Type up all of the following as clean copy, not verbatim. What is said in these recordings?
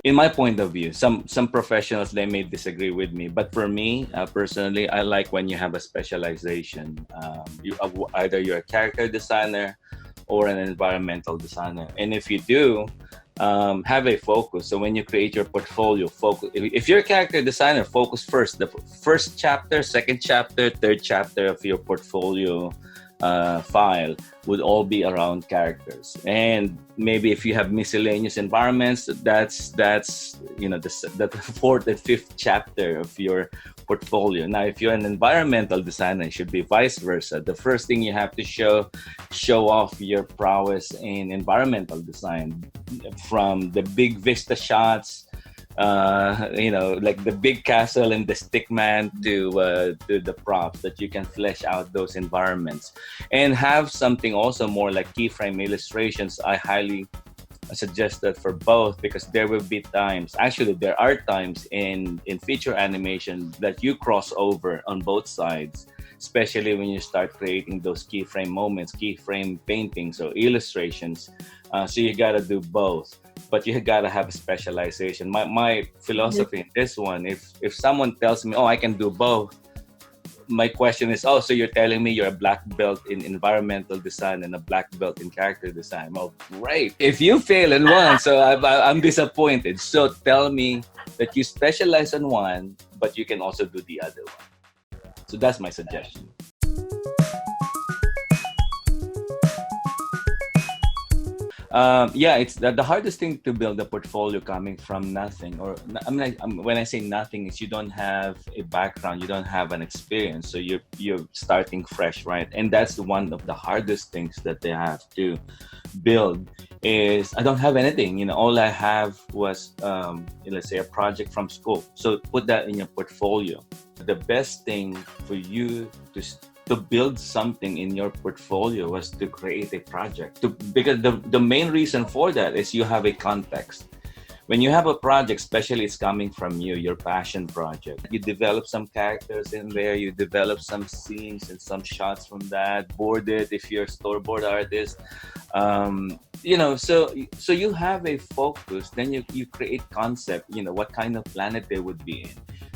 in my point of view, some professionals, they may disagree with me, but for me personally, I like when you have a specialization. Either you're a character designer or an environmental designer, and if you do, have a focus. So when you create your portfolio, focus. If you're a character designer, focus first. The first chapter, second chapter, third chapter of your portfolio file would all be around characters. And maybe if you have miscellaneous environments, that's the fourth and fifth chapter of your portfolio. Now, if you're an environmental designer, it should be vice versa. The first thing you have to show off your prowess in environmental design, from the big vista shots, like the big castle and the stick man, to the props, that you can flesh out those environments, and have something also more like keyframe illustrations. I highly suggest that for both, because there will be times, actually there are times in feature animation that you cross over on both sides, especially when you start creating those keyframe moments, keyframe paintings or illustrations. So you gotta do both, but you gotta have a specialization. My philosophy in this one, if someone tells me, oh, I can do both, my question is, oh, so you're telling me you're a black belt in environmental design and a black belt in character design? Well, great. If you fail in one, so I'm disappointed. So tell me that you specialize on one, but you can also do the other one. So that's my suggestion. It's the hardest thing to build a portfolio coming from nothing. Or when I say nothing, is you don't have a background, you don't have an experience, so you're starting fresh, right? And that's one of the hardest things that they have to build. Is I don't have anything. All I have was let's say a project from school. So put that in your portfolio. The best thing for you to build something in your portfolio was to create a project. Because the main reason for that is you have a context. When you have a project, especially it's coming from you, your passion project, you develop some characters in there, you develop some scenes and some shots from that, board it if you're a storyboard artist. So you have a focus, then you create concept, what kind of planet they would be in.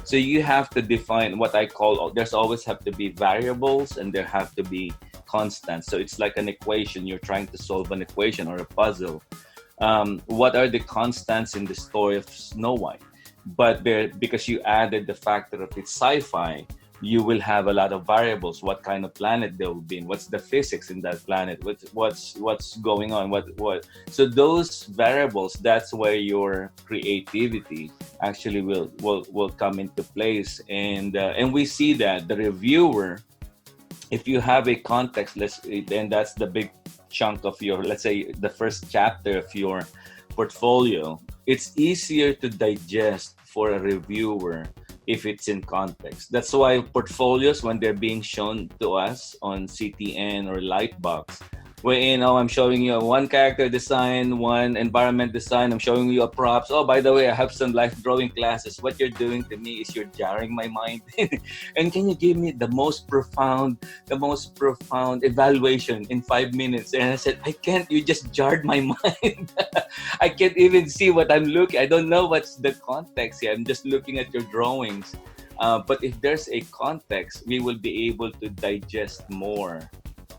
So you have to define what I call, there's always have to be variables and there have to be constants. So it's like an equation. You're trying to solve an equation or a puzzle. What are the constants in the story of Snow White? But because you added the factor of it's sci-fi, you will have a lot of variables. What kind of planet they will be in? What's the physics in that planet? What's going on? What? So those variables, that's where your creativity actually will come into place. And we see that the reviewer, if you have a context, then that's the big chunk of your, let's say, the first chapter of your portfolio. It's easier to digest for a reviewer if it's in context. That's why portfolios, when they're being shown to us on CTN or Lightbox, where I'm showing you one character design, one environment design, I'm showing you a props. Oh, by the way, I have some life drawing classes. What you're doing to me is you're jarring my mind. And can you give me the most profound evaluation in 5 minutes? And I said, I can't. You just jarred my mind. I can't even see what I'm looking. I don't know what's the context here. I'm just looking at your drawings. But if there's a context, we will be able to digest more.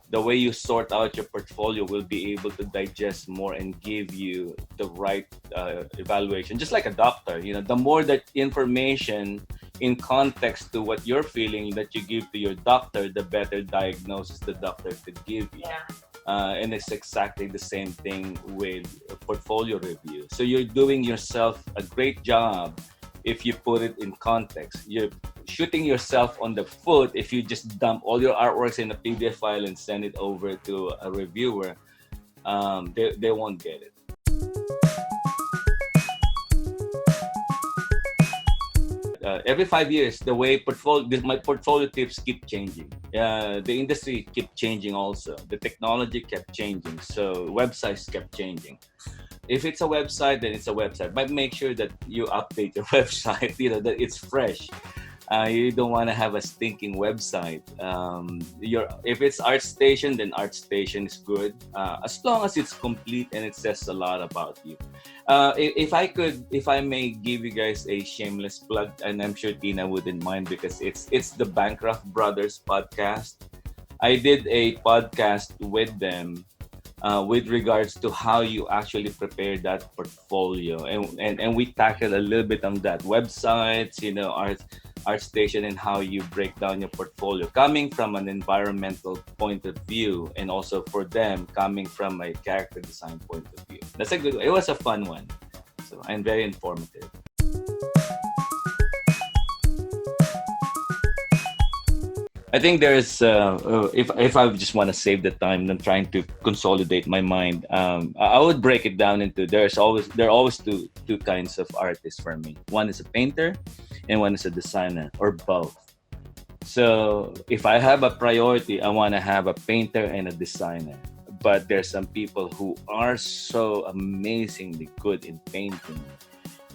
The way you sort out your portfolio will be able to digest more and give you the right evaluation. Just like a doctor, the more that information in context to what you're feeling that you give to your doctor, the better diagnosis the doctor could give you. Yeah. And it's exactly the same thing with a portfolio review. So you're doing yourself a great job if you put it in context. You're shooting yourself on the foot if you just dump all your artworks in a PDF file and send it over to a reviewer. They won't get it. Every 5 years, the way my portfolio tips keep changing. The industry kept changing also. The technology kept changing. So websites kept changing. If it's a website, then it's a website. But make sure that you update your website, that it's fresh. You don't want to have a stinking website. If it's ArtStation, then ArtStation is good, as long as it's complete and it says a lot about you. If I may give you guys a shameless plug, and I'm sure Tina wouldn't mind because it's the Bancroft Brothers podcast. I did a podcast with them with regards to how you actually prepare that portfolio, and we tackled a little bit on that websites, ArtStation, and how you break down your portfolio coming from an environmental point of view, and also for them coming from a character design point of view. It was a fun one, so and very informative. I think there's if I just want to save the time and trying to consolidate my mind, I would break it down into there are always two kinds of artists for me. One is a painter, and one is a designer, or both. So if I have a priority, I want to have a painter and a designer. But there's some people who are so amazingly good in painting,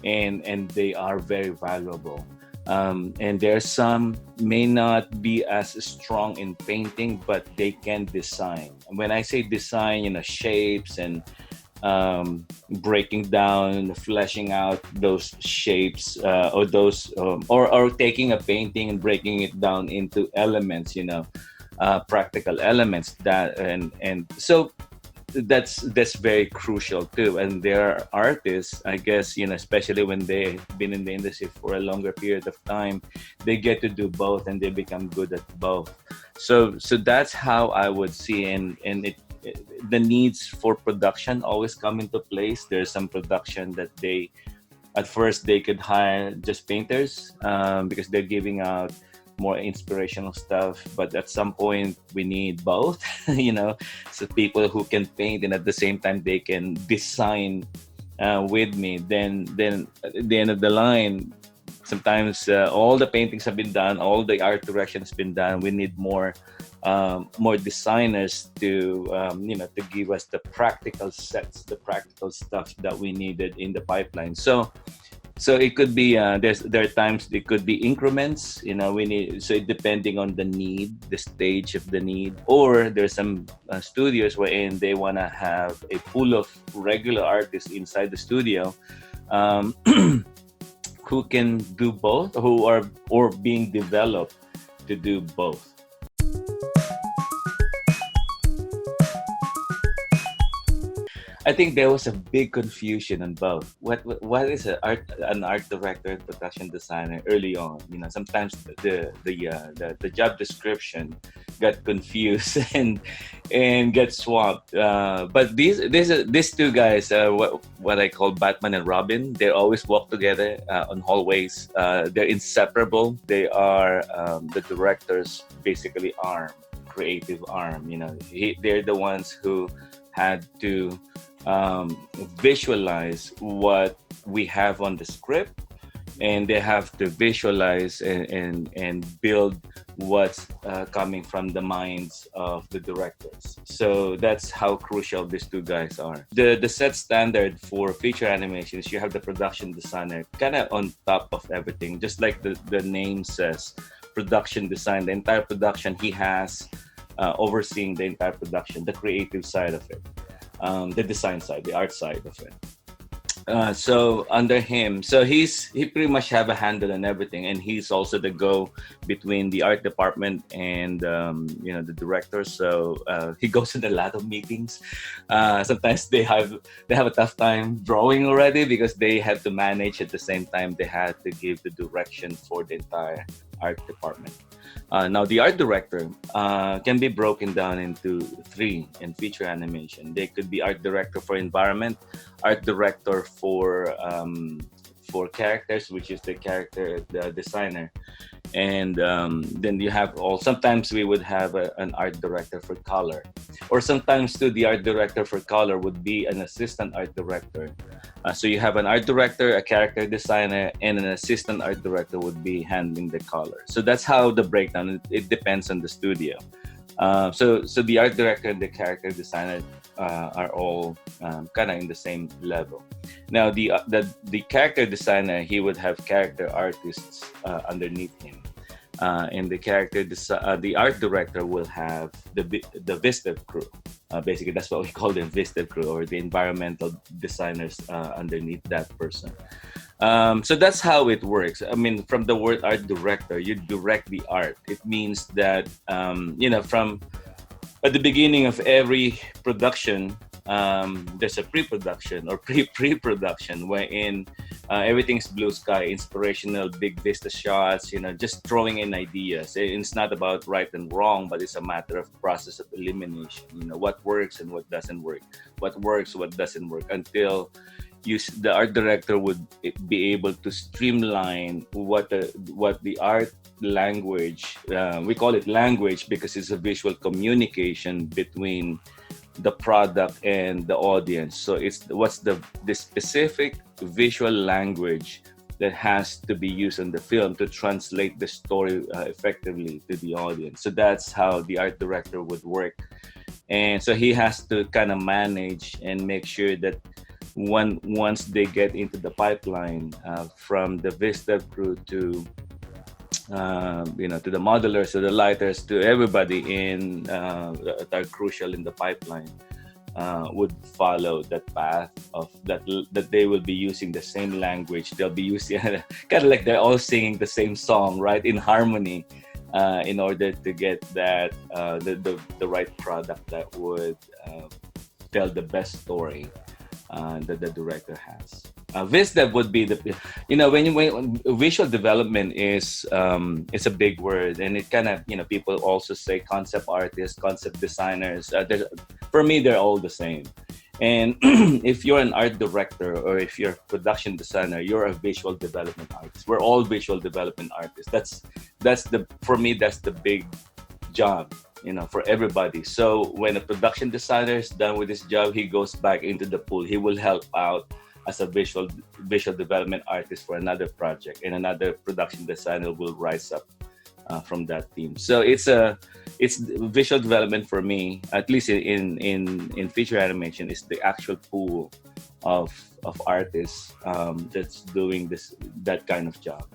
and they are very valuable. And there's some may not be as strong in painting, but they can design. When I say design, shapes and breaking down, fleshing out those shapes, or those, or taking a painting and breaking it down into elements, practical elements and so that's very crucial too. And there are artists, I guess, especially when they've been in the industry for a longer period of time, they get to do both and they become good at both. So that's how I would see, and the needs for production always come into place. There's some production that at first they could hire just painters, because they're giving out more inspirational stuff, but at some point we need both. So people who can paint and at the same time they can design with me. Then at the end of the line, sometimes all the paintings have been done, all the art direction has been done. We need more designers to to give us the practical sets, the practical stuff that we needed in the pipeline. So it could be there are times it could be increments. We need, so depending on the need, the stage of the need, or there's some studios wherein they want to have a pool of regular artists inside the studio, who can do both, who are or being developed to do both. I think there was a big confusion on both. What is an art director and production designer early on? Sometimes the job description got confused and got swapped. But these two guys, what I call Batman and Robin, they always walk together on hallways. They're inseparable. They are the director's basically arm, creative arm. They're the ones who had to visualize what we have on the script, and they have to visualize and build what's coming from the minds of the directors. So that's how crucial these two guys are. The set standard for feature animations, you have the production designer kind of on top of everything, just like the name says, production design. The entire production, he has overseeing the entire production, the creative side of it. The design side, the art side of it. So under him, so he pretty much have a handle on everything, and he's also the go between the art department and the director. So he goes to a lot of meetings. Sometimes they have a tough time drawing already because they have to manage at the same time. They had to give the direction for the entire art department. Now, the art director can be broken down into three in feature animation. They could be art director for environment, art director for characters, which is the designer, and then you have sometimes we would have an art director for color, or sometimes too the art director for color would be an assistant art director. So you have an art director, a character designer, and an assistant art director would be handling the color. So that's how the breakdown. It depends on the studio. So the art director and the character designer are all kind of in the same level. Now the character designer, he would have character artists underneath him. and the art director will have the Vistev crew. Basically, that's what we call the Vistev crew, or the environmental designers underneath that person. So that's how it works. I mean, from the word art director, you direct the art. It means that from at the beginning of every production, there's a pre-production or pre-production wherein everything's blue sky, inspirational, big vista shots. Just throwing in ideas. It's not about right and wrong, but it's a matter of process of elimination. What works and what doesn't work, what works, what doesn't work, until the art director would be able to streamline what the art language, we call it language because it's a visual communication between the product and the audience. So it's what's the specific visual language that has to be used in the film to translate the story effectively to the audience. So that's how the art director would work. And so he has to kind of manage and make sure that once they get into the pipeline, from the Vista crew to to the modelers, to the lighters, to everybody that are crucial in the pipeline, would follow that path of that they will be using the same language. They'll be using kind of like they're all singing the same song, right, in harmony, in order to get that the right product that would tell the best story that the director has. Visdev would be when visual development is it's a big word, and it kind of people also say concept artists, concept designers. For me, they're all the same. And if you're an art director or if you're a production designer, you're a visual development artist. We're all visual development artists. For me, that's the big job, for everybody. So when a production designer is done with his job, he goes back into the pool. He will help out as a visual development artist for another project, and another production designer will rise up from that team. So it's visual development for me, at least in feature animation, is the actual pool of artists that's doing that kind of job.